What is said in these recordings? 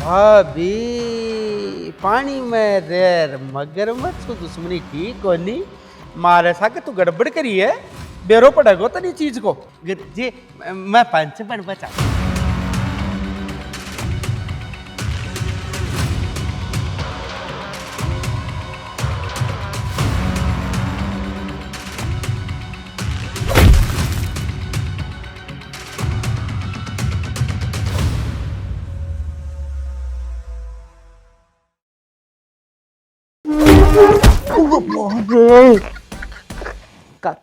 भाभी पानी में रेर मगरमच्छ को दुश्मनी ठीक कोनी मारे साके तू गड़बड़ करी है बेरो पड़ेगो तनी चीज को जी मैं पंच बन बचा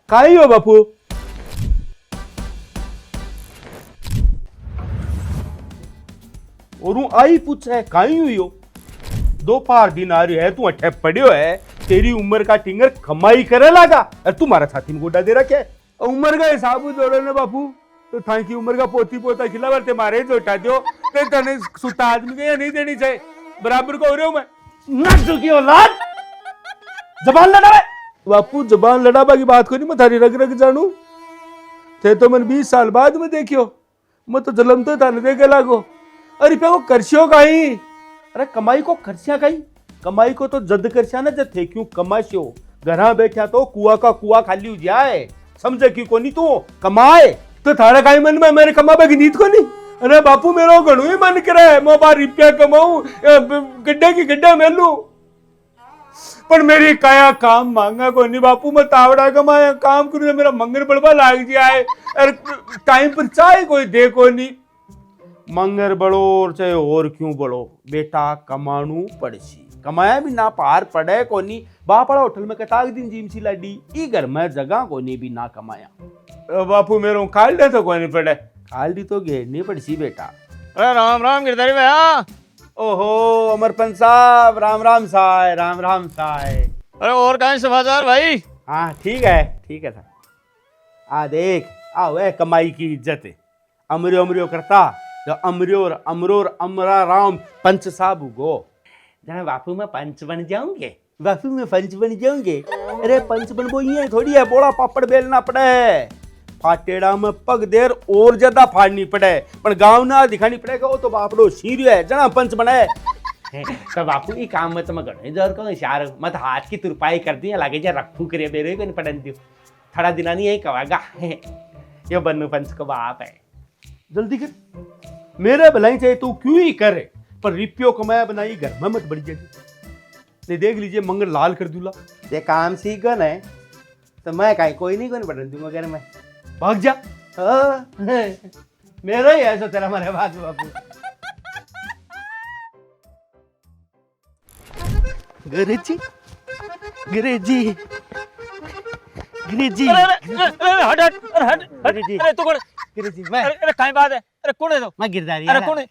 काई हो बापू और आई पूछे काई हुई हो दोपहर दिन आ रही है तू अठे पड़ियो है तेरी उम्र का टिंगर कमाई करे लगा और तुम्हारा छाती में गोडा दे रखे उम्र का हिसाब जोड़ो ने बापू तो थाई की उम्र का पोती पोता खिलावर ते मारे जोटा दो ते तने सुता आदमी के नहीं देनी चाहिए बराबर को हो रहे हो मैं नट की औलाद जबान लड़ा बापू जबान लड़ाबा की बात को नहीं मैं थारी रग रग जानू थे तो मन 20 साल बाद में देखियो मैं तो जलम तो थाने देखे लागो अरे पे को करसियो काई अरे कमाई को करसिया काई कमाई को तो जद करसिया ना जद थे क्यों कमाशियो घरा बैठा तो कुआ का कुआ खाली हो जाए समझे क्यों कोनी तू कमाए तो थारा काई मन में मेरे कमाबे की नीत को नहीं अरे बापू मेरो घणो ही मन करे मैं 12 रुपया कमाऊं गड्ढे की गड्ढा मेलू पर मेरी काया काम मांगा को नहीं बापू मैं तावड़ा कमाया काम करूँ मेरा मंगर बड़बा लाग जाए और टाइम पर चाहे कोई दे को नहीं मंगर बड़ो और चाहे और क्यों बड़ो बेटा कमानू पड़सी कमाया भी ना पार पड़े को नहीं बापड़ा होटल में कताक दिन जीम सी लाडी ई घर में जगह को नहीं भी ना कमाया बापू मेरे खाल दे तो कोई नहीं पड़े खाल दी तो घेरनी पड़सी बेटा अरे राम राम गिरधारी भैया ओहो अमरपंत साहब राम राम साय राम राम साय अरे और कहाँ समाचार भाई हाँ ठीक है था आ देख आओ है कमाई की इज्जत है अमरियो अमरियो करता जो अमरियोर अमरोर अमरा राम पंच साहब गो जहाँ बापू में पंच बन जाऊंगे बापू में पंच बन जाऊंगे अरे पंच बन वो ये थोड़ी है बोला पापड़ बेलना पड़े फाटेड़ा में पग देर और ज्यादा फाड़नी पड़े पर गांव ना दिखानी पड़ेगा वो तो बापड़ो सीरियो है जना पंच बनाए तो बापू ये काम में तो मैं गणे जोर को इशार मत हाथ की तुरपाई कर दी लागे जा रखू करे बेरे को नहीं पड़न दियो थोड़ा दिना नहीं यही कवागा ये बन्नू पंच को बाप है जल्दी कर मेरे भलाई चाहिए तू क्यों ही करे पर रिपियो कमाया बनाई घर में मत बढ़ जाए देख लीजिए मंगल लाल कर दूला ये काम सीख गन है तो मैं कहीं कोई नहीं पढ़न दूंगा घर में भाग जा मेरा ही ऐसा तेरा हमारे बात बापू गुरुजी गुरुजी गुरुजी हट हट हट अरे तू कौन गुरुजी मैं अरे काई बात है अरे कौन है तो मैं गिरधारी अरे कौन है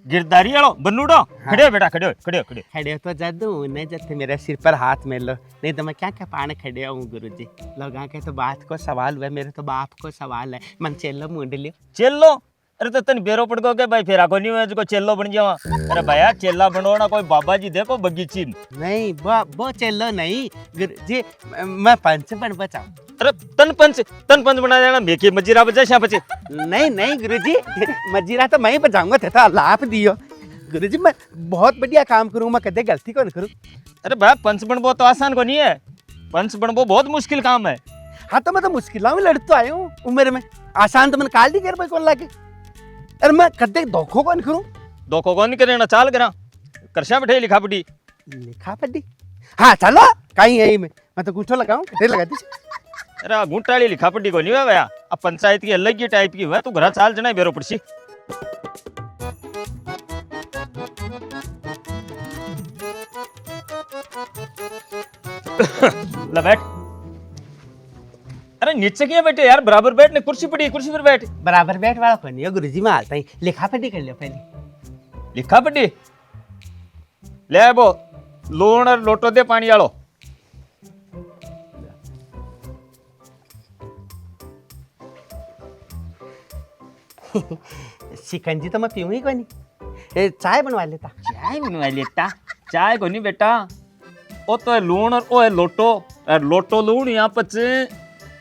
गिरधारी वालो बन्नूडो खड़े बेटा खड़े तो जादू ने जत्थे मेरे सिर पर हाथ मेल लो नहीं तो मैं क्या क्या पाने खड़े हूँ गुरुजी लोगों के तो बात को सवाल हुआ मेरे तो बाप को सवाल है मन चेल्लो मुंड लियो चेल्लो अरे तो तन बेरो पड़ गए भाई फिर आको नहीं हुआ जो चेल्लो बन जावा अरे भैया चेल्ला बनो ना कोई बाबा जी देखो बगीची नहीं वो चेल्लो नहीं गुरुजी मैं पंच बन बचाऊं अरे तन पंच बना देना मेके मजीरा बजा शाम बचे नहीं गुरुजी मजीरा तो मैं ही बजाऊंगा थे लाभ दियो गुरुजी मैं बहुत बढ़िया काम करूँ मैं कदे गलती कौन करूँ अरे भाई पंच बनबो तो आसान को नहीं है पंच बनबो बहुत मुश्किल काम है हाँ तो मैं तो मुश्किल में लड़ तो आया हूँ उम्र में आसान तो मैंने काल दी कर कौन लाके अरे मैं कदे धोखो कौन करूँ धोखो कौन करे ना चाल करा करशा बैठे लिखा पड़ी हाँ चलो कहीं है मैं तो गुठो लगाऊं कटे लगा दी अरे गुंटाली लिखा पड़ी को नहीं हुआ भैया अब पंचायत की अलग ही टाइप की हुआ तू घर चाल जना बेरो पड़सी ले बैठ अरे नीचे क्यों बैठे यार बराबर बैठ ने कुर्सी पर बैठ बराबर बैठ वाला कौन है गुरुजी में आता ही लिखा पढ़ी कर लियो पहले लिखा पढ़ी ले वो लूण और लोटो दे पानी वालो शिकंजी तो मैं पीऊँ ही कोई नहीं चाय बनवा लेता चाय को नहीं बेटा ओ तो है लूण और ओ है लोटो लूण यहाँ पर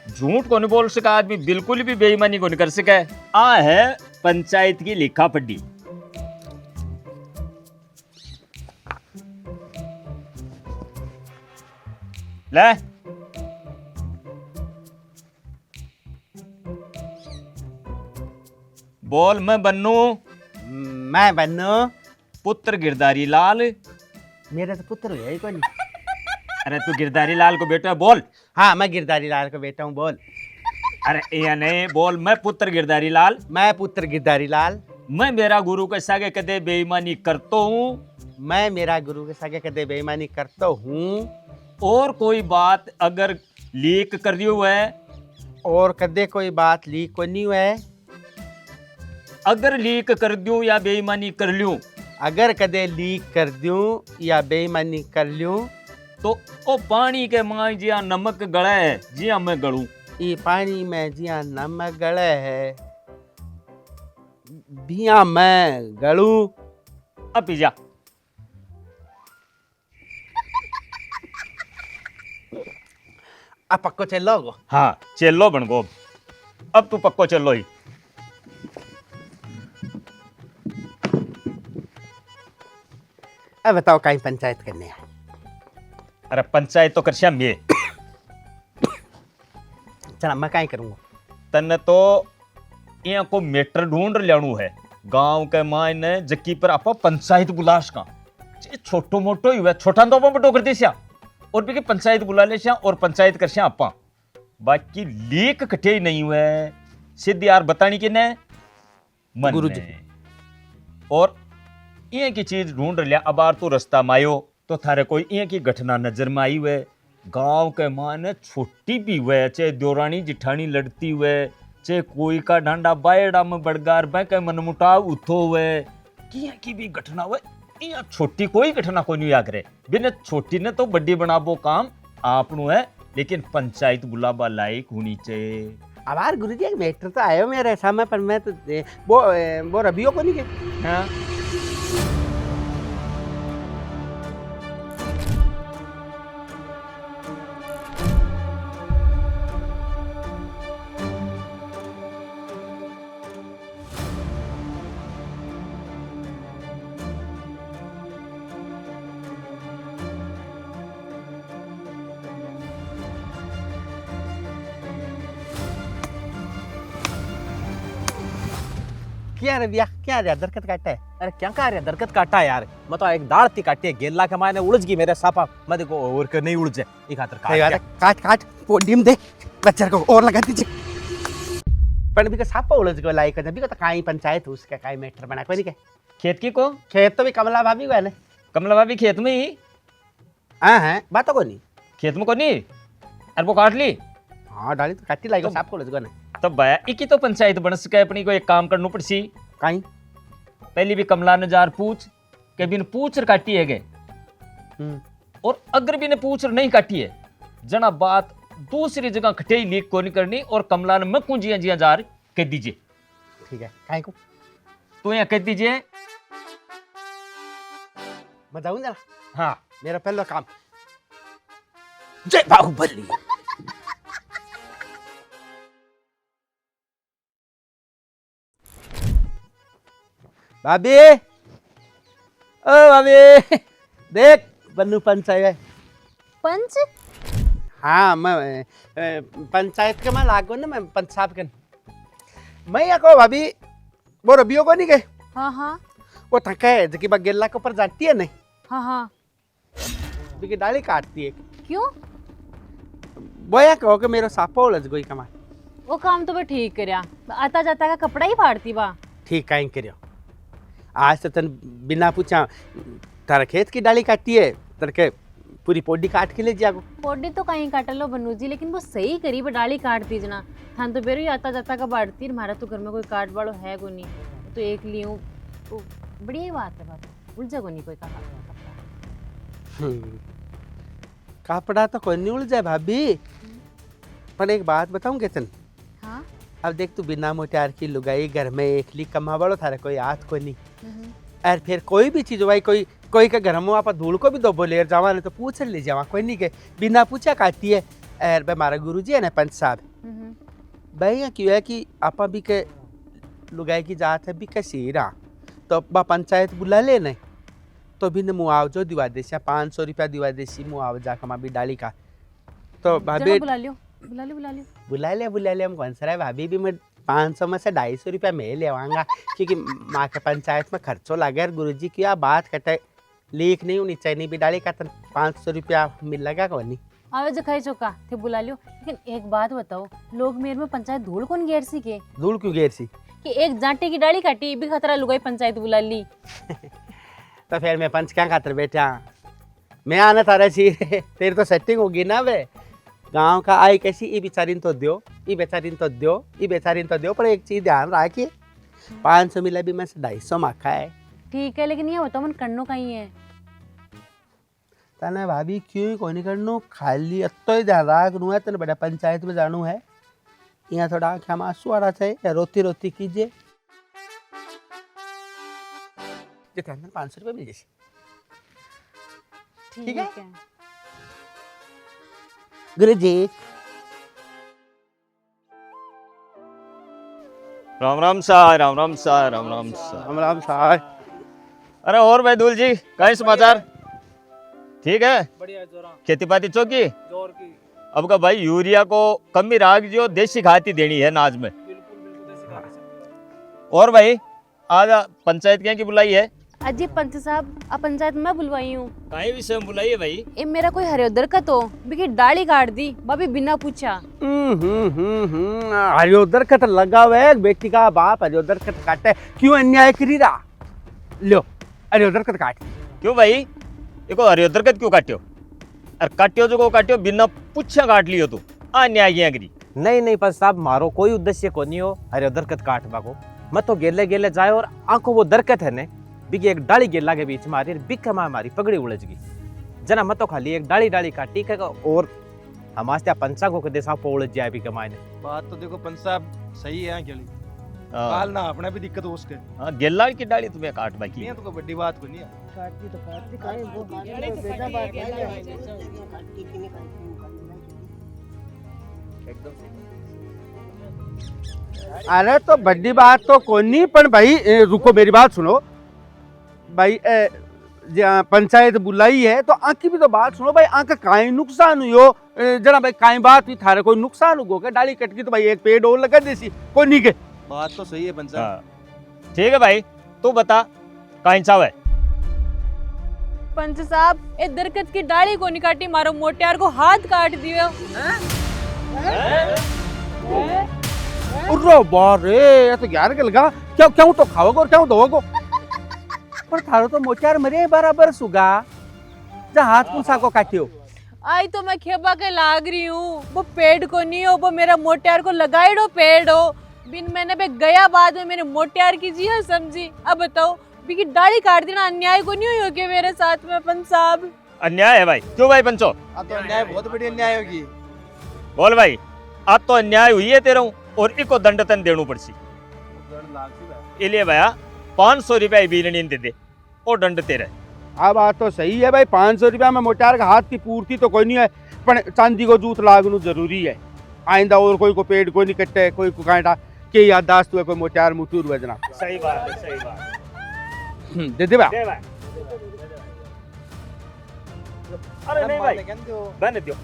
झूठ को नहीं बोल सका आदमी बिल्कुल भी बेईमानी को नहीं कर सका आ है पंचायत की लिखा पढ़ी ले बोल मैं बन्नू मैं बन्नू पुत्र गिरधारी लाल। मेरा तो पुत्र है ही कोई नहीं। अरे तू गिरधारी लाल को बेटा है, बोल। हाँ मैं गिरधारी लाल का बेटा हूँ, बोल। अरे ये नहीं, बोल मैं पुत्र गिरधारी लाल। मैं पुत्र गिरधारी लाल। मैं मेरा गुरु के सागे कदे बेईमानी करता हूँ। मैं मेरा गुरु के सागे कदे बेईमानी करता हूँ। और कोई बात अगर लीक कर रही है, और कदे कोई बात लीक को नहीं हुआ है। अगर लीक कर दूं या बेईमानी कर लूं, अगर कदे लीक कर दूं या बेईमानी कर लूं, तो ओ पानी के मां जिया नमक गड़ा है जिया मैं गड़ू। ये पानी में जिया नमक गले है, बिया मैं गड़ू। अब पी जा। अब पक्को चलो गो। हाँ चलो बनगो, अब तू पक्को चलो ही। अब बताओ कहीं पंचायत करने है। अरे पंचायत तो कर श्याम ये चला मैं कहीं करूँगा। तन तो यहाँ को मेटर ढूंढ लियाणु है गांव के मायने जक्की पर आपा पंचायत बुलाश का छोटो मोटो ही हुआ, छोटा तो बड़ो कर दे श्या और भी पंचायत बुला ले श्या और पंचायत कर श्या आपा। बाकी लीक कटे ही नहीं हुए सिद्ध यार बतानी कि ने मन गुरुजी। में। और ये की चीज ढूंढ लिया, अब आर तो रास्ता में आयो तो थारे कोई ये की घटना नजर में आई हुए गांव के माने छोटी भी हुए, चाहे देवरानी जिठानी लड़ती हुए, चाहे कोई का ढांडा बायड़ा में बड़गार बह के मनमुटाव उठो हुए, कि यहाँ की भी घटना हुए। यहाँ छोटी कोई घटना को नहीं याद रहे, बिना छोटी ने तो बड़ी बनाबो काम आपनु है, लेकिन पंचायत बुलाबा लायक होनी चाहिए। अब यार गुरुजी एक मैटर तो आयो मेरे सामने, पर मैं तो वो रबियो को नहीं गए। हाँ क्या रे भैया, क्या रे दरकत काटा है? अरे क्या कह रहे दरकत काटा है यार, मैं तो एक दाढ़ थी काटी है गेला के मायने उलझ गई मेरे सापा, मैं देखो और कर नहीं उलझे एक खातर सही बात है, काट काट पोडियम दे बच्चा को और लगा दीजिए। पर भी का सापा उलझ गयो लाइक है, भी का तो काई पंचायत उसका काई मैटर बना कोई नहीं के। खेत की को खेत तो भी कमला भाभी हुआ है ना। कमला भाभी खेत में ही, हाँ है बात तो को नहीं। खेत में को नहीं, अरे वो काट ली। हाँ डाली तो काटी लाइक साप को उलझ गयो ना। तब भया इकी तो पंचायत बन सके, अपनी को एक काम करना पड़सी। काई पहली भी कमला ने जार पूछ के बिन पूछ काटी है गए, और अगर भी ने पूछ नहीं काटी है जना बात दूसरी जगह खटे ही लीक को नहीं करनी, और कमला ने मक्कू जिया जिया जार कह दीजिए। ठीक है काई को तो यहाँ कह दीजिए। मैं जाऊं जरा। हाँ मेरा पहला काम जय बाहुबली। भाभी ओ भाभी देख बन्नू पंचायत। पंच हाँ मैं पंचायत के मैं लागो ना, मैं पंच साहब के मैं या को भाभी वो रबियो को नहीं गए। हाँ हाँ वो थका है जबकि बगेला के ऊपर जाती है नहीं, हाँ हाँ क्योंकि डाली काटती है। क्यों? वो या कहो कि मेरा सापा उलझ गई कमा। वो काम तो मैं ठीक करया, आता जाता का कपड़ा ही फाड़ती बा। ठीक कहीं करियो, आज तो तन बिना पूछा तारा खेत की डाली काटी है, तरके पूरी पोडी काट के ले जागो। पोडी तो कहीं काट लो बन्नू जी, लेकिन वो सही करी डाली काट दी जना। थान तो बेरो आता जाता का बाढ़ती, हमारा तो घर में कोई काट वालो है को नहीं, तो एक लियो तो बढ़िया ही बात है। बात उलझा को नहीं कोई कपड़ा। कपड़ा तो कोई नहीं उलझा भाभी, पर एक बात बताऊं केतन। हाँ अब देख तू बिना मोटार की लुगाई घर में एकली कमा बड़ो थारे कोई हाथ को नहीं, और फिर कोई भी चीज भाई कोई के घर में आप धूल को भी दो बोले जावा नहीं तो पूछ ले जावा, कोई नहीं के बिना पूछा काटी है। और हमारा गुरुजी है ना पंच साहब, भाई क्यों है कि आप भी के लुगाई की जात है भी के सीरा, तो बा पंचायत बुला ले नहीं तो भी ने मुआवजो दिवा देसी, 500 रुपया दिवा देसी मुआवजा कमा भी डाली का। तो जरा भाभी बुला लियो बुला लियो बुला लियो बुला ले हम कौन सा है भाभी भी मैं 500 में से 250 रुपया मैं ले आवांगा क्योंकि माँ के पंचायत में खर्चो लगे और गुरुजी की आप बात कटे लीक नहीं होनी चाहिए भी डाली का 500 रुपया मिल लगा कौन नहीं आवे जो खाई चौका थे बुला लियो। लेकिन एक बात बताओ, लोग मेरे में पंचायत धूल कौन घेर सी के धूल क्यों घेर सी कि एक जाटे की डाली काटी ये भी खतरा लुगाई पंचायत बुला ली। तो फिर मैं पंच क्या खातर बैठा मैं आना तारा सी तेरी तो सेटिंग होगी ना वे गांव का आई कैसी ये बेचारीन तो दो ये बेचारीन तो दो ये बेचारीन तो दो पर एक चीज ध्यान रखिए 500 मिला भी मैं 250 माखा है ठीक है, लेकिन ये बताओ मन करनो कहीं है तने भाभी क्यों कोई नहीं करनो खाली अत्तो ही ध्यान रख नु है तने बड़ा पंचायत में जानो है यहाँ थोड़ा आँखें में आंसू आ रहा था या रोती रोती कीजिए जितना 500 रुपये मिल जाए ठीक है। गुरुजी राम राम सा राम राम सा राम राम सा। राम राम साहब अरे और भाई दूल जी कई समाचार ठीक है? बढ़िया जोरा खेती पाती चौकी जोर की अब का भाई यूरिया को कमी राग जो देसी खाती देनी है नाज में। बिल्कुल बिल्कुल देसी खाने से। और भाई आज पंचायत क्या की बुलाई है? अजी पंच साहब अब पंचायत में बुलवाई हूँ। कहीं विषय में बुलाई है भाई? ये मेरा कोई हरियोदर का तो बिकी डाली काट दी भाभी बिना पूछा। हरियोदर कट लगा हुआ है बेटी का बाप हरियोदर कट काटे क्यों अन्याय करी रहा लो हरियोदर कट काट क्यों भाई देखो हरियोदर कद क्यों काट्यो और काट्यो जो को काट्यो बिना पूछा काट लियो तू अन्याय किया करी। नहीं नहीं पर साहब मारो कोई उद्देश्य को नहीं हो हरे दरकत काटवा को मत तो गेले गेले जाए और आंखों वो दरकत है ने बिकी एक डाली गेला के बीच मारी बिक हमारी पगड़ी उलझ गई जना मत तो खाली एक डाली डाली काटी का और हमारे पंचा को कदे साहब उलझ जाए भी कमाने। बात तो देखो पंच साहब सही है गेली हाँ। काल ना अपने भी दिक्कत हो उसके हाँ गेला की डाली तुम्हें काट बाकी नहीं है तो कोई बड़ी बात को नहीं है अरे तो बड़ी बात तो कोई नहीं पर भाई रुको मेरी बात सुनो भाई पंचायत बुलाई है तो आँख भी तो बात सुनो भाई आँख काई नुकसान हुई जरा भाई काई बात हुई थारे कोई नुकसान हो क्या डाली कट गई तो भाई एक पेड़ और लगा देसी कोई नहीं के बात तो सही है पंच साहब हाँ। ठीक है भाई तू बता कहीं चाव है? पंच साहब ए दरकत की डाली को नहीं काटी मारो मोटियार को हाथ काट दियो। उर्रो बारे ये तो यार के लगा क्यों क्यों तो खाओगे और क्यों दोगे पर थारो तो मोचार मरे बराबर सुगा जा हाथ कुंसा को काटियो आई तो मैं खेबा के लाग रही हूँ वो पेड़ को नहीं हो वो मेरा मोटियार को लगाई दो पेड़ हो बिन मैंने पे गया बाद में मेरे मोटियार की जी है समझी। अब बताओ बिकी डाली काट देना अन्याय को नहीं हुई होगी मेरे साथ में पंच साहब? अन्याय है भाई क्यों भाई पंचो? अब तो अन्याय बहुत बड़ी अन्याय होगी बोल भाई आज तो अन्याय हुई है तेरा और इको दंड तन देणु पड़सी इसलिए भैया 500 रुपया बीरणी दे दे और दंड तेरा। हाँ बात तो सही है भाई 500 रुपया में मोटार का हाथ की पूर्ति तो कोई नहीं है पर चांदी को जूत लागनु जरूरी है आइंदा और कोई को पेड़ कोई नहीं कटे कोई को कांटा के याददाश्त हुए कोई मोटार मुटूर बजना सही बात है सही बात दे दे भाई अरे नहीं भाई बन दियो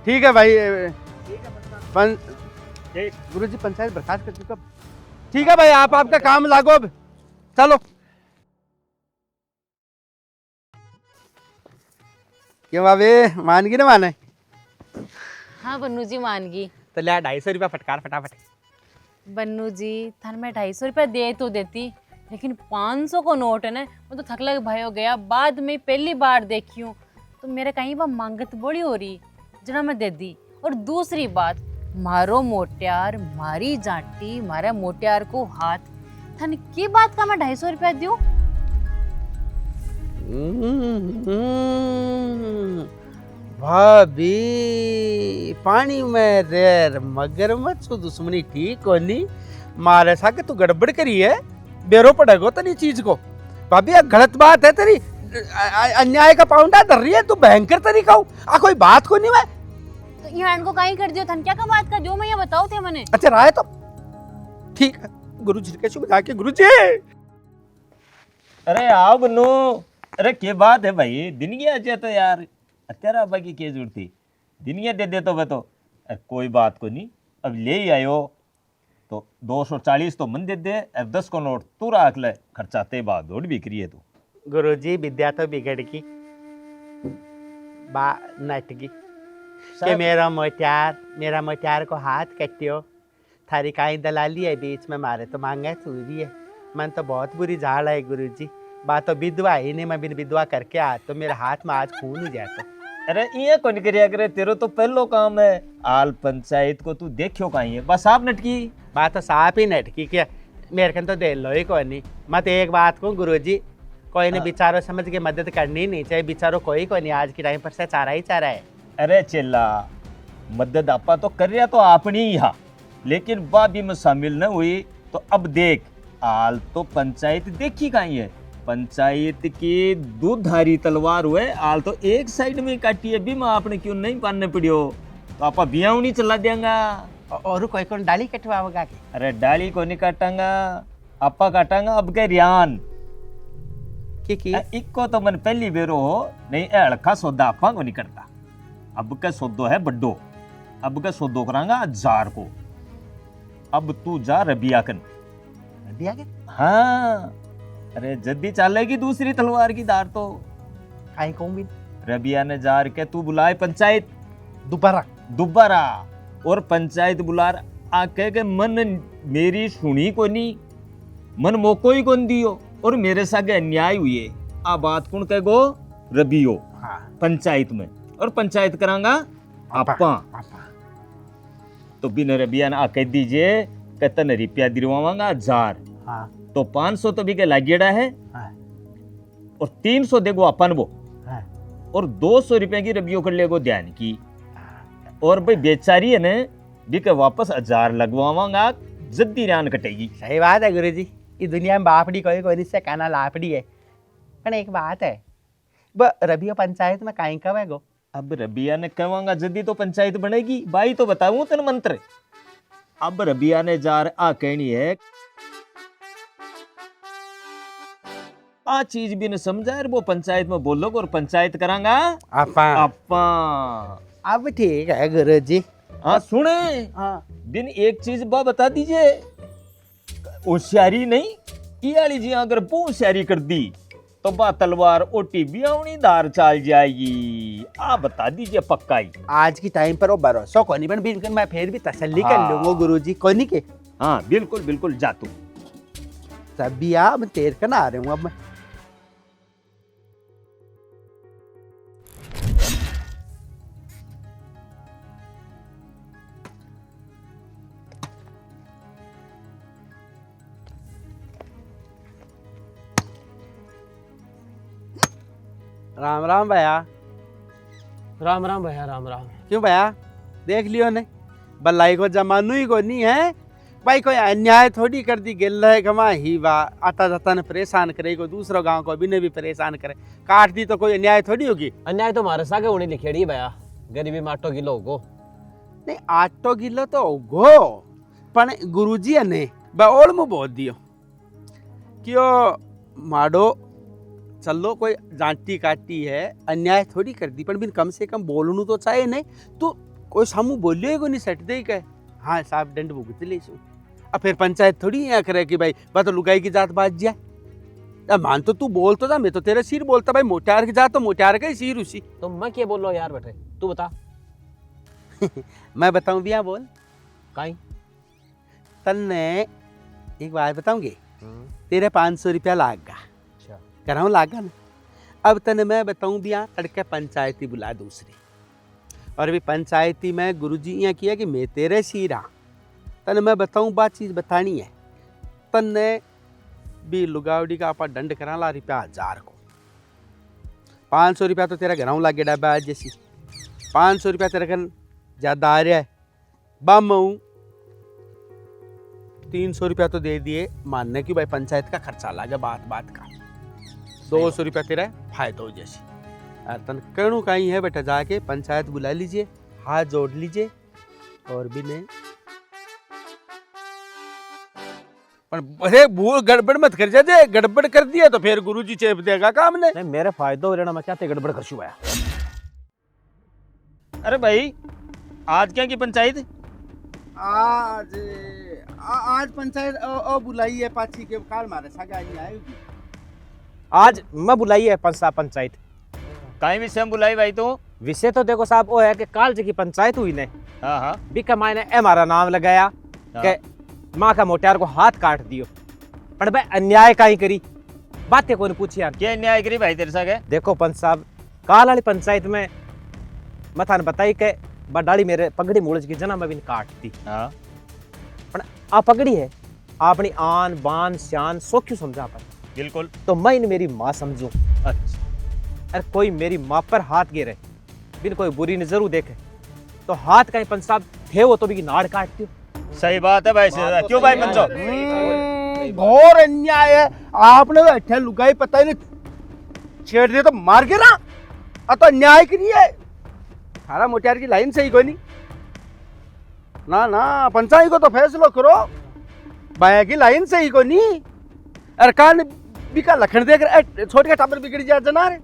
ठीक है भाई ठीक। गुरु जी पंचायत बर्खास्त कर चुका ठीक है भाई आप आपका काम लागो अब चलो क्यों भाभी मान गई ना माने हाँ बन्नू जी मान गई तो लिया 250 रुपया फटकार फटाफट। बन्नू जी थान मैं 250 रुपया दे तो देती लेकिन 500 को नोट है ना वो तो थकलग भाई हो गया बाद में पहली बार देखी हूँ तो मेरे कहीं वह मांगत बड़ी हो रही जना मैं दे दी। और दूसरी बात मारो मोटियार मारी जाटी मारा मोटियार को हाथ थाने की बात का मैं 250 रुपया दूं? भाभी पानी में रेर मगरमच्छ दुश्मनी ठीक होनी मारे सा के तू गड़बड़ करी है बेरो पड़ेगो तनी चीज को भाभी ये गलत बात है तेरी अन्याय का पाउंडा धर रही है तू भयंकर तरीका हो आ कोई बात को नहीं मैं तो यहाँ को कहीं कर दियो थान क्या का बात का जो मैं ये बताओ थे मैंने अच्छा राय तो ठीक है गुरुजी के शुभ जाके गुरुजी। अरे आओ बन्नू। अरे क्या बात है भाई, दिन गया अजय तो यार, तेरा अब्बा की क्या जरूरत थी, दिन गया दे दे तो बतो। कोई बात को नहीं, अब ले ही आयो तो 240 तो मन दे दे, 10 को नोट तू रख ले, खर्चाते बाद दौड़ बिक्री है तू। गुरुजी विद्या तो बिगड़ गई, बा नट गई कि मेरा मोटार को हाथ कट्टियो, थारी काई दलाली है बीच में, मारे तो मांगा सूरी है, मन तो बहुत बुरी झाड़ है गुरुजी। बात तो विधवा ही नहीं, मैं बिन विधवा करके आ तो मेरे हाथ में आज खून हो जाता। अरे ये कौन करिया करे, तेरो तो पहलो काम है, आल पंचायत को तू देखियो कहीं है, बस आप नटकी। बात तो साफ ही नटकी क्या, मेरे कन तो दे लो ही कोई नहीं। मत एक बात को गुरुजी, कोई ने बेचारों समझ के मदद करनी नहीं चाहिए, बेचारों कोई नहीं, आज के टाइम पर से चारा ही चारा है। अरे चेला, मदद आपा तो कर रहा तो आपनी ही, लेकिन बाबी में शामिल न हुई तो अब देख, आल तो पंचायत देखी कहीं है, पंचायत की दूधारी तलवार हुए, आल तो एक साइड में काटी है, भी मां आपने क्यों नहीं पालने पड़ियो, तो आपा बियाह नहीं चला देंगा। और कोई कौन डाली कटवाओगा के? अरे डाली को नहीं काटांगा, आपा काटांगा अब के रियान की इको तो मन पहली बेरो हो नहीं, अड़खा सौदा आपा को नहीं करता, अब का सौदो है बड्डो, अब का सौदो करांगा 1000 को। अब तू जा रबिया कन। रबिया के? हाँ, अरे जद्दी चलेगी दूसरी तलवार की धार तो। काई कहूं भी रबिया ने जार के तू बुलाए पंचायत दोबारा, और पंचायत बुलार आके के मन मेरी सुनी को नहीं, मन मोको ही कौन दियो, और मेरे सागे अन्याय हुई है, आ बात कौन कह गो रबियो। हाँ। पंचायत में, और पंचायत करांगा आपा। तो बिन रबिया ने कह दीजिए कतन रुपया दिलवावांगा 1000। हाँ। तो 500 तो भी के लागेड़ा है। हाँ। और 300 देगो अपन वो। हाँ। और 200 रुपए की रबियो कर लेगो ध्यान की, और भाई बेचारी है ने भी के वापस 1000 लगवावांगा, जद्दी रान कटेगी। सही बात है गुरुजी, इस दुनिया में बापड़ी कोई से कहना लापड़ी है, पर एक बात है, रबिया पंचायत में काई कब है गो? अब रबिया ने कहवांगा जल्दी तो पंचायत बनेगी, भाई तो बताऊं तेन मंत्र। अब रबिया ने जार आ कहनी है, आ चीज भी ने समझा, वो पंचायत में बोलोगे और पंचायत करांगा आपा। आपा। अब ठीक है गुरुजी। हाँ सुने, हाँ। बिन एक चीज बता दीजिए, होशियारी नहीं, ये वाली जी अगर बहुत होशियारी कर दी तो बा तलवार ओटी बियावनी धार चाल जाएगी, आप बता दीजिए पक्का ही। आज की टाइम पर वो भरोसा को नहीं, बिल्कुल मैं फिर भी तसल्ली कर लूंगा गुरुजी, कोई नहीं के। हाँ बिल्कुल बिल्कुल, जा तू। तभी आप तेर कर ना आ रहे हूँ अब मैं। राम राम भैया। राम राम भैया, राम राम। क्यों भैया, देख लियो ने बल्लाई को जमानू ही को नहीं है भाई, कोई अन्याय थोड़ी कर दी गिल है कमा ही वा, आता जाता ने परेशान करे, को दूसरा गांव को भी ने भी परेशान करे, काट दी तो कोई अन्याय थोड़ी होगी। अन्याय तो हमारे सागे होने लिखेड़ी भैया, गरीबी में 8 किलो होगो। नहीं 8 किलो तो होगो, पण गुरुजी ने बौड़ में बहुत दियो क्यों माडो, चलो कोई जांटी काटी है, अन्याय थोड़ी कर दी, पर बिन कम से कम बोलनू तो चाहे नहीं, तो कोई सामू बोलियो को नहीं सट दे के हाँ साहब दंड भुगत ले सो। अब फिर पंचायत थोड़ी यहाँ करे कि भाई बस तो लुगाई की जात बात जाए, अब मान तो तू बोल तो था, मैं तो तेरे सिर बोलता भाई, मोटार की जात तो मोटार का ही सिर उसी। तो मैं क्या बोल रहा हूँ यार बेटे, तू बता। मैं बताऊं भैया बोल, काई तन्ने एक बात बताऊंगी, तेरे 500 रुपया लागा, कराऊं लागा ना। अब तने मैं बताऊं भैया, तड़के पंचायती बुला दूसरी, और भी पंचायती में गुरुजी यहाँ किया कि मैं तेरे सिर हाँ, तने मैं बताऊं बात चीज़ बतानी है, तन्ने भी लुगावड़ी का आपा दंड करा ला रुपया 1000 को, 500 रुपया तो तेरा घराऊ लागे डाबा आज जैसी, 500 रुपया तेरे घर ज़्यादा आ रहा है, बामऊ 300 रुपया तो दे दिए, मानने की भाई पंचायत का खर्चा लागे बात बात का, 200 रुपया तेरा फायदा हो जैसी। तन कणु कहीं है बेटा, जाके पंचायत बुला लीजिए, हाथ जोड़ लीजिए, और भी नहीं पर अरे भूल गड़बड़ मत कर जाते, गड़बड़ कर दिया तो फिर गुरुजी चेप देगा काम ने। नहीं मेरे फायदा हो रहना, मैं क्या ते गड़बड़ कर छू आया। अरे भाई आज क्या की पंचायत? आज पंचायत बुलाई है पाछी के काल मारे सगा नहीं आएगी। आज मैं बुलाई है पंचायत। काई विषय में बुलाई भाई तो? विषय तो देखो साहब वो है कि काल जी की पंचायत हुई ने, हाँ हाँ बिका मायने हमारा नाम लगाया कि माँ का मोटियार को हाथ काट दियो, पर भाई अन्याय का ही करी, बातें कौन पूछी यार। क्या अन्याय करी भाई तेरे साथ? देखो पंच साहब, काल वाली पंचायत में मैं थाने बताई के बडाली मेरे पगड़ी मूलज की जना में भी काट दी। हाँ पर आ पगड़ी है अपनी आन बान शान सो क्यों समझा पर, बिल्कुल। तो मैं इन मेरी माँ समझूं। अच्छा अरे कोई मेरी माँ पर हाथ गिरे बिन कोई बुरी नजर देखे तो हाथ कहीं पंच साहब थे वो तो भी नाड़ काट दियो। सही बात है भाई। क्यों भाई पंचो? घोर अन्याय है। आपने तो अठे लुगाई पता ही नहीं छेड़ दिया तो मार के ना, तो अन्याय करिए। सारा मोटियार की लाइन सही कोई नहीं ना ना, पंचायत को तो फैसलो करो, बाया की लाइन सही कोई नहीं। अरकान बिका लखन देकर छोटे का टाबर बिगड़ जा जना रे,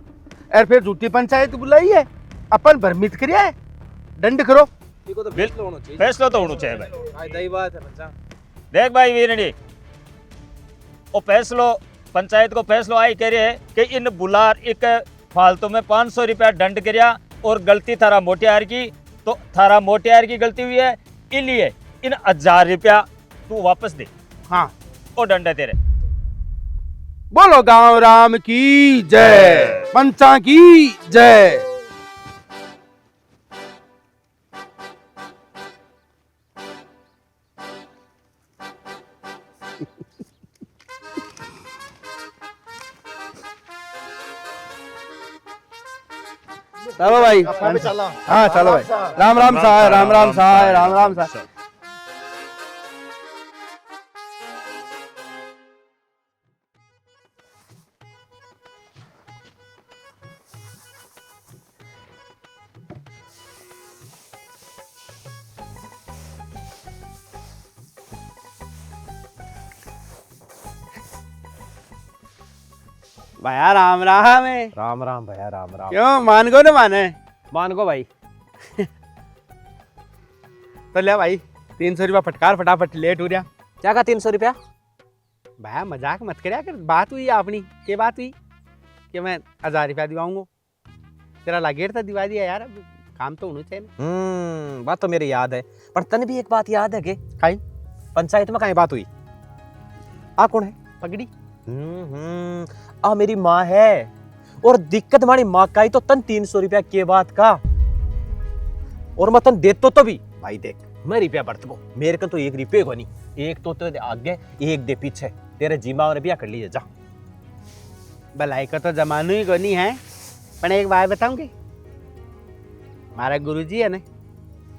और फिर झूठी पंचायत बुलाई है, अपन भ्रमित करिए, दंड करो। फैसला तो होना चाहिए भाई। सही बात है पंच साहब। देख भाई वीरणी, वो फैसलो पंचायत को फैसलो आई कह रहे है कि इन बुलार एक फालतू में 500 रुपया दंड करिया और गलती थारा मोटियार की, तो थारा मोटियार की गलती हुई है, इसलिए इन 1000 रुपया तू वापस दे। हाँ और दंड है तेरे। बोलो गांव राम की जय, पंचा की जय। चलो भाई, हाँ चलो भाई, राम राम साय, राम राम साय, राम राम साय। भैया राम राम है। राम राम भैया राम राम। क्यों मान को न माने? मान को भाई। तो ले भाई 300 रुपया फटकार, फटाफट लेट हो रहा। क्या कहा 300 रुपया? भैया मजाक मत करिया कर, बात हुई अपनी के बात हुई कि मैं 1000 रुपया दिवाऊंगा, तेरा लागेर था दिवा दिया यार, अब काम तो होना चाहिए ना। बात तो मेरी याद है, पर तन भी एक बात याद है कि काई पंचायत में कहीं बात हुई। आ कौन है? पगड़ी। आ मेरी माँ है, और दिक्कत हमारी माँ का ही तो तन 300 रुपया के बात का, और मैं तन देतो तो भी भाई देख मैं रुपया बरत को, मेरे को तो 1 रुपये को नहीं, एक तो आगे एक दे पीछे, तेरे जीमा और रुपया कर लीजिए जा। भलाई का तो जमानो ही को नहीं है, पर एक बात बताऊंगी, हमारा गुरुजी है ना,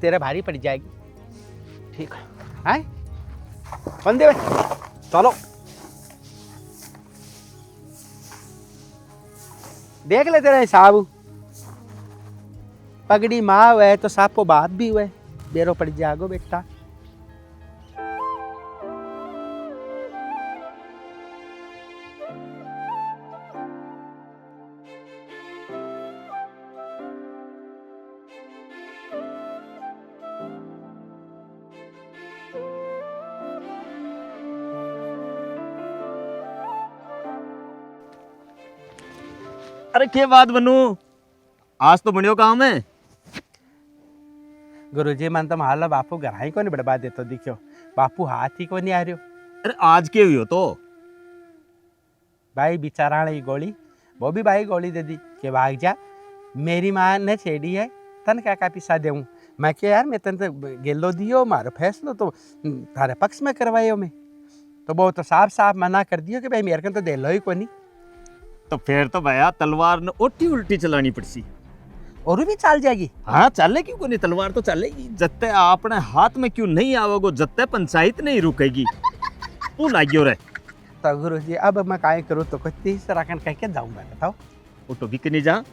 तेरा भारी पड़ जाएगी। ठीक है हैं? कौन दे चलो देख ले तेरा हिसाब। पगड़ी माँ हुए तो साप को बाप भी हुए, बेरो पड़ जागो बेटा। अरे क्या बात बनू, आज तो बढ़िया काम है। गुरुजी मन तो माला बापू घर ही को नहीं बर्बाद देतो दिखो, बापू हाथ ही को नहीं आ रही हो। अरे आज के हुई हो तो भाई बेचारा ने गोली, वो भी भाई गोली दे दी कि भाग जा, मेरी माँ ने छेड़ी है, तन क्या का पिसा देऊँ। मैं क्या यार, मैं तन तो गेलो दियो, मारो फैसलो तो थारे पक्ष में करवायो मैं, तो वो तो साफ साफ मना कर दियो कि भाई मेरे को तो दे लो ही को नहीं। तो फिर तो भैया तलवार ने उल्टी उल्टी चलानी पड़सी। और भी चल जाएगी। हाँ चले क्यों नहीं, तलवार तो चलेगी, जत्ते अपने हाथ में क्यों नहीं आवोगो, जत्ते पंचायत नहीं रुकेगी। तू लागियो रे। तो गुरुजी अब मैं काय करूँ, तो कुछ 30 रकन कह के जाऊंगा, बताओ। वो तो बिक नहीं जा।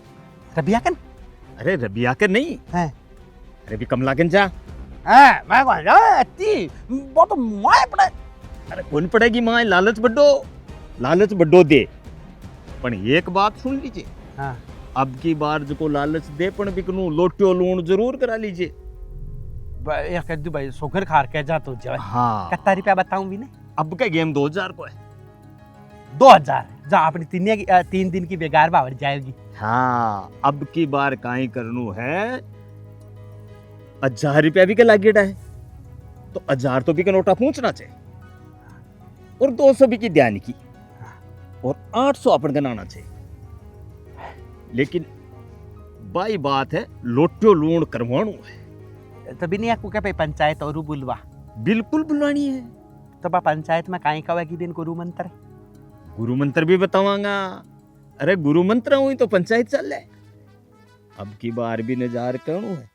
रबिया कन? अरे रबिया के नहीं है, अरे भी कमला कन जा। मैं कौन जा अति, वो तो माय पड़े। अरे कौन पड़ेगी माँ लालच बड्डो दे पण एक बात सुन लीजिए हाँ अब की बार जो लालच दे पण बिकनू लोटियो लूण जरूर करा लीजिए भाई कह दू भाई सोकर खार के जा तो जा हाँ कितना रुपया बताऊं भी नहीं अब का गेम 2000 को है 2000 जा अपनी 3 दिन की बेकार बावर जाएगी। हाँ अब की बार काई करनू है 1000 रुपया भी के लागेड़ा है तो 1000 तो भी के नोटा पूछना चाहिए और 200 भी की ध्यान की और 800 अपन का नाना चाहिए लेकिन बाई बात है लोटियो लूण करवाणू है तभी नहीं आपको क्या भाई पंचायत और बुलवा बिल्कुल बुलानी है तो बा पंचायत में काई कवा की दिन गुरु मंत्र गुरु मंत्र भी बतावांगा अरे गुरु मंत्र हुई तो पंचायत चल ले अब की बार भी नजार करनू है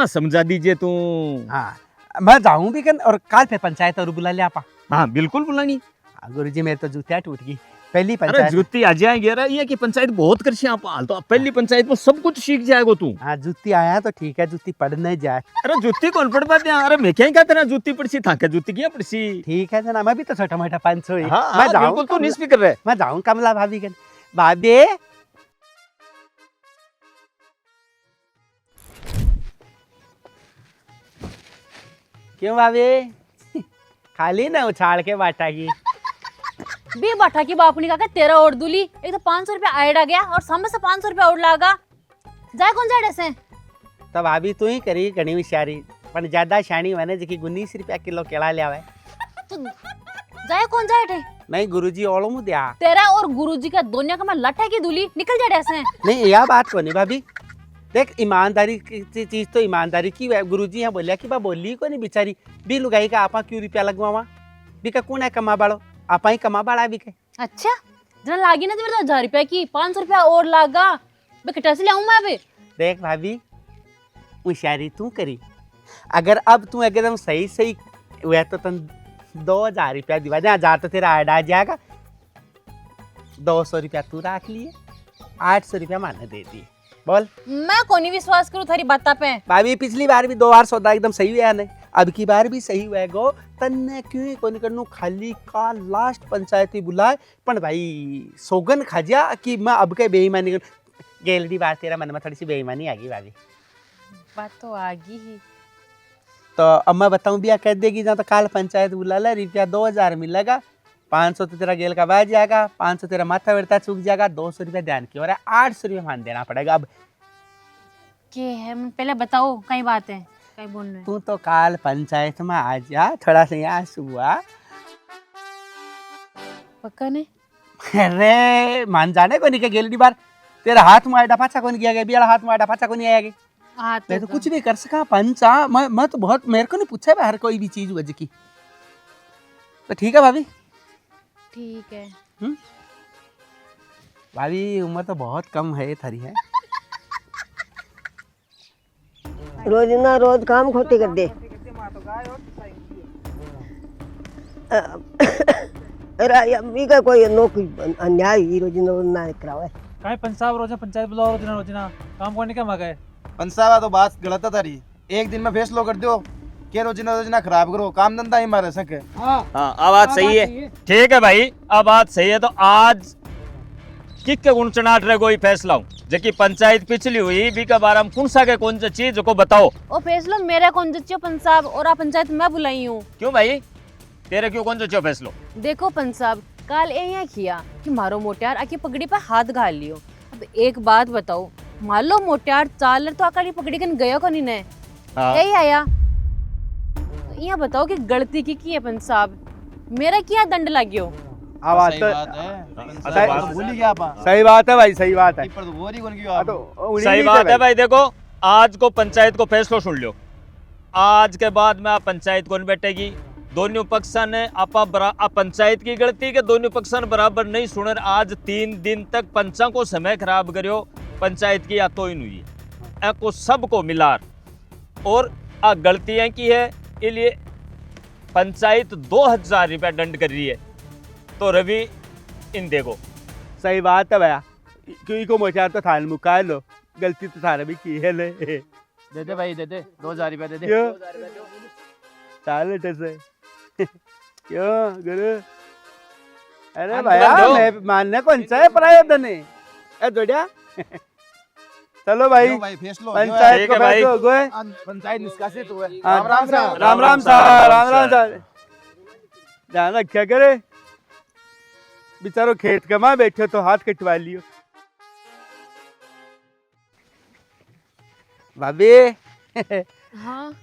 समझा दीजिए तू हाँ मैं जाऊं भी कन और काल पे पंचायत और बुला ले आपा। हाँ बिल्कुल बुलानी गुरु जी मेरे तो जूतियां टूट गई पहली अरे पंचायत। जुत्ती आ जाएंगे अरे ये की पंचायत बहुत कर आप हाल तो पहली पंचायत में सब कुछ सीख जाएगा तू हाँ जूती आया तो ठीक है जूती पढ़ने जाए अरे जुत्ती कौन पढ़ पाते हैं अरे मैं क्या तेरा जुत्ती पड़सी था क्या जुत्ती क्या पड़सी ठीक है जना मैं भी तो छोटा मोटा 500 ही हाँ मैं हाँ जाऊं बिल्कुल तू निस्पी कर रहे मैं जाऊं कमला भाभी कन भाभी क्यों भाभी खाली ना उछाल के बाटा की बे बाठा की बापनी का तेरा और दूली एक तो 500 रुपया आयडा गया और सामने से 500 रुपया और लागा जाए कौन जाए से तो भाभी तू ही करी घनी होशियारी पर ज्यादा शानी मैंने जी 19 रुपया किलो केला लिया है तो जाए कौन जाए थे नहीं गुरुजी ओलो मु दिया तेरा और गुरुजी का दोनिया का मैं लट है की दूली निकल जाए से नहीं यह बात को नहीं भाभी देख ईमानदारी की चीज तो ईमानदारी की है गुरुजी यहाँ बोलिया कि बा बोली को नहीं बेचारी भी लुगाई का आपा क्यों रुपया लगवावा भी का कौन है कमा बाड़ो आपा ही कमा बाड़ा भी के अच्छा जना लागी ना तो मेरे तो 1000 रुपया की 500 रुपया और लागा मैं किटा से लाऊं मैं अभी देख भाभी होशियारी तू करी अगर अब तू एकदम सही सही हुआ तो तन 2000 रुपया दिवा दे 1000 तो तेरा ऐड आ जाएगा 200 रुपया तू रख लिए 800 रुपया माने दे दी बोल मैं कोनी विश्वास करूं थारी बात पे भाभी पिछली बार भी 2 बार सौदा एकदम सही हुआ नहीं अब की बार भी सही हुआ गो तन्ने क्यों कोनी करनू खाली का लास्ट पंचायती बुलाए पण भाई सोगन खाजिया कि मैं अब के बेईमानी गेलडी बार तेरा मन में थोड़ी सी बेईमानी आ गई भाभी बात तो आगी ही तो अब मैं बताऊं बिया कह देगी जहाँ तो काल पंचायत बुला ले रुपया 2000 मिलेगा 500 तो तेरा गेल का बाज जाएगा 500 तेरा माथा वेड़ता चूक जाएगा 200 रुपया ध्यान की और 800 रुपया मान देना पड़ेगा अब के है पहले बताओ कई बात है कई बोल रहे तू तो काल पंचायत में आ जा थोड़ा सा यहाँ सुबह पक्का ने अरे मान जाने को नहीं के गेलडी बार तेरा हाथ में आया पाछा कौन किया गया बिया हाथ में आया पाछा कौन नहीं आया हाँ मैं तो कुछ भी कर सका पंचा मैं तो बहुत मेरे को नहीं पूछा है हर कोई भी चीज वजह की तो ठीक है भाभी ठीक है भाभी उम्र तो बहुत कम है थारी है रोज ना रोज काम खोटी कर दे अरे अम्मी का कोई नौकरी अन्याय ही रोज ना करावे काहे पंचायत रोज पंचायत बुलाओ रोजना काम करने का मगा है पंसावा तो बात गलत है तारी एक दिन में फैसलो कर दो के रोजना खराब करो काम धंधा ही मारे सके हाँ अब बात सही है ठीक है भाई अब बात सही है तो आज किक के गुण चनाट रहे कोई फैसला हूँ जबकि पंचायत पिछली हुई भी का बारे में कौन सा के कौन सा चीज को बताओ ओ फैसलो मेरा कौन जच्चो पंसाब और आ पंचायत मैं बुलाई हूँ क्यों भाई तेरे क्यों कौन सा फैसलो देखो पंसाब काल यहाँ किया कि मारो मोटियार आके पगड़ी पर हाथ घाल लियो अब एक बात बताओ मान लो मोटियार चालर तो आकर पगड़ी कन गया को नहीं ने यही आया यहाँ बताओ कि गलती की है पंसाब मेरा क्या दंड लाग्यो आवाज सही तो बात है सही- बात भूल ही गया आपा सही बात है भाई सही बात है पर तो बोरी कौन की हाँ, आप तो उन्हीं सही की बात तो है भाई देखो आज को पंचायत को फैसलो सुन लो आज के बाद में आप पंचायत कौन बैठेगी दोनों पक्षा ने आपा पंचायत की गलती के दोनों पक्षा ने बराबर नहीं सुने आज 3 दिन तक पंचा को समय खराब करियो पंचायत की या तो ही हुई है को सबको मिलार और आ गलतियां की है इसलिए पंचायत 2000 रुपया दंड कर रही है तो रवि इन देखो सही बात है भैया क्यों को मोचार तो थान मुका लो गलती तो थारा भी की है ले दे दे भाई, दे दे 2000 रुपया दे दे। क्यों चाल से क्यों गुरु? अरे भैया मैं मानने कौन सा है पराया धने ए दोड़िया चलो भाई लो भाई फेस लो। पंचायत ठीक को है भाई। बैठो गोए पंचायत निष्कासित हुआ। हाँ, राम राम साहब। राम राम साहब, राम राम साहब। ध्यान रखा करे बेचारो खेत कमा बैठे तो हाथ कटवा लियो। भाभी हाँ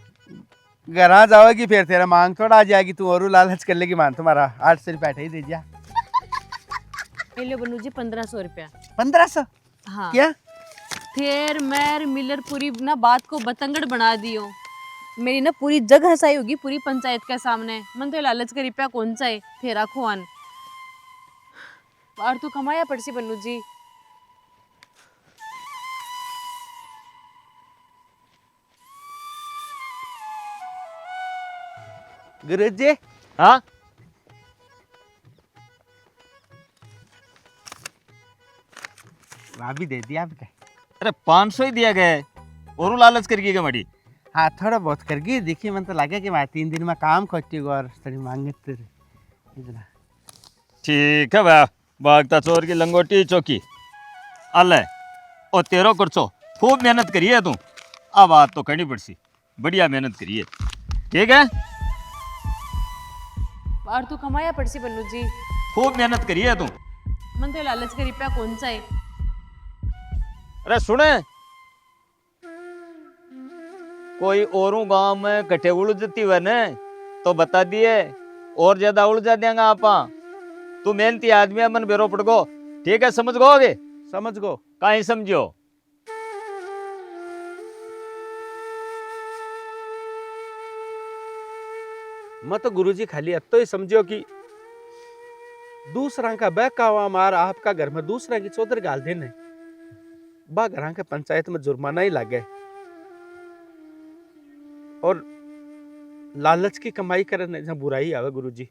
घर जाओगी फिर तेरा मांग थोड़ा आ जाएगी, तू और लालच कर लेगी। मान तुम्हारा 800 रुपया ही दे दिया। लो बनू जी 1500 रुपया। 1500 हाँ क्या? फिर मैर मिलर पूरी ना बात को बतंगड़ बना दियो। मेरी ना पूरी जग हंसाई होगी पूरी पंचायत के सामने। मन तो लालच का रुपया कौन सा है फेरा खुआन और तू कमाया पड़सी बनू जी। गुरु जी हाँ भाभी दे दिया आपका। अरे 500 ही दिया गया है और लालच करिए क्या मड़ी? हाँ थोड़ा बहुत कर गई देखिए, मन तो लगे कि मैं 3 दिन में काम करती हूँ और थोड़ी मांगे इतना। ठीक है भैया। भागता चोर की लंगोटी चौकी अल और तेरो करचो खूब मेहनत करिए तू। अब बात तो करनी पड़सी, बढ़िया मेहनत करिए। ठीक है और तू कमाया पड़सी बनू जी। खूब मेहनत करिए तू। मन तो लालच का रुपया कौन सा है। अरे सुने, कोई औरों गांव में कटे उलझती हुए न तो बता दिए, और ज्यादा उलझा देंगे आपा। तू मेहनती आदमी है, मन बेरो पड़ गो। ठीक है समझ गो? आगे समझ गो। कहीं समझो। मैं तो गुरुजी खाली अतो ही समझो कि दूसरा का बहकावा मार आपका घर में दूसरा की चौधर गाल देने बा घर के पंचायत में जुर्माना ही लगे और लालच की कमाई करने जहाँ बुराई आवे। गुरुजी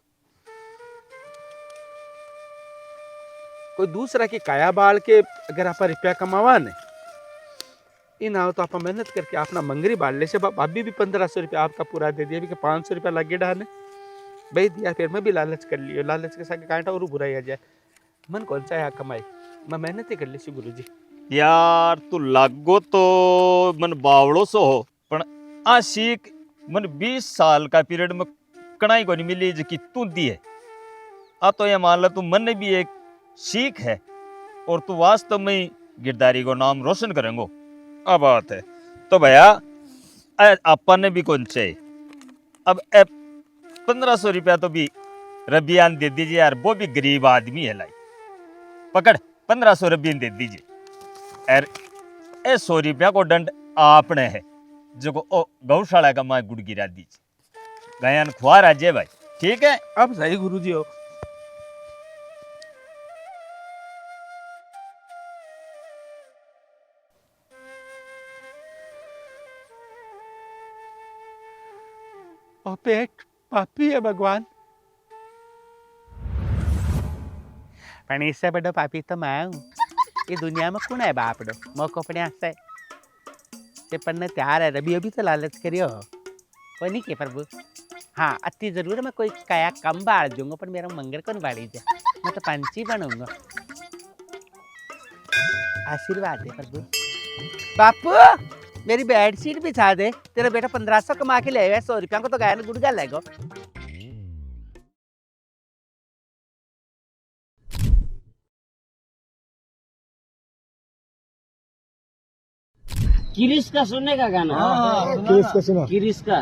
कोई दूसरा की काया बाल के अगर आप रुपया कमावा ने इन आओ तो आप मेहनत करके अपना मंगरी बाल ले से भाभी भी 1500 रुपया आपका पूरा दे दिया, भी 500 रुपया लगे डाने भाई दिया। फिर मैं भी लालच कर लियो, लालच के साथ कांटा और बुराई आ जाए। मन कौन सा है कमाई, मैं मेहनत ही कर ली गुरु जी। यार तू लागो तो मन बावड़ो सो हो, पण आ सीख मन 20 साल का पीरियड में कणाई को नहीं मिली जो तू दी है। आ तो ये मान ला तू मन भी एक सीख है और तू वास्तव में गिरदारी को नाम रोशन करेंगो। अब बात है तो भैया अपन ने भी कौन चाहिए। अब 1500 रुपया तो भी रबियान दे दीजिए यार, वो भी गरीब आदमी है। लाई पकड़ 1500 रबियान दे दीजिए। यार 100 रुपया को दंड आपने है जो को गौशाला का माँ गुड़ गिरा दीजिए, गयान खुआ राजे भाई। ठीक है अब सही गुरु जी हो। और पेट पापी है भगवान, पर इससे बड़ा पापी तो मैं हूँ। ये दुनिया में कौन है बाप डो मौको अपने आसे ते पन्ने तैयार है। रबी अभी तो लालच करियो कोई नहीं के प्रभु। हाँ अति जरूर मैं कोई काया कम बाढ़ दूंगा, पर मेरा मंगल कौन बाढ़ी जाए, मैं तो पंछी बनूंगा। आशीर्वाद है प्रभु। बापू मेरी बेडशीट बिछा दे, तेरा बेटा 1500 कमा के ले 100 रुपया को तो गाय ने गुड़गा लेगो। किरिश का सुनने का गाना। किरिश का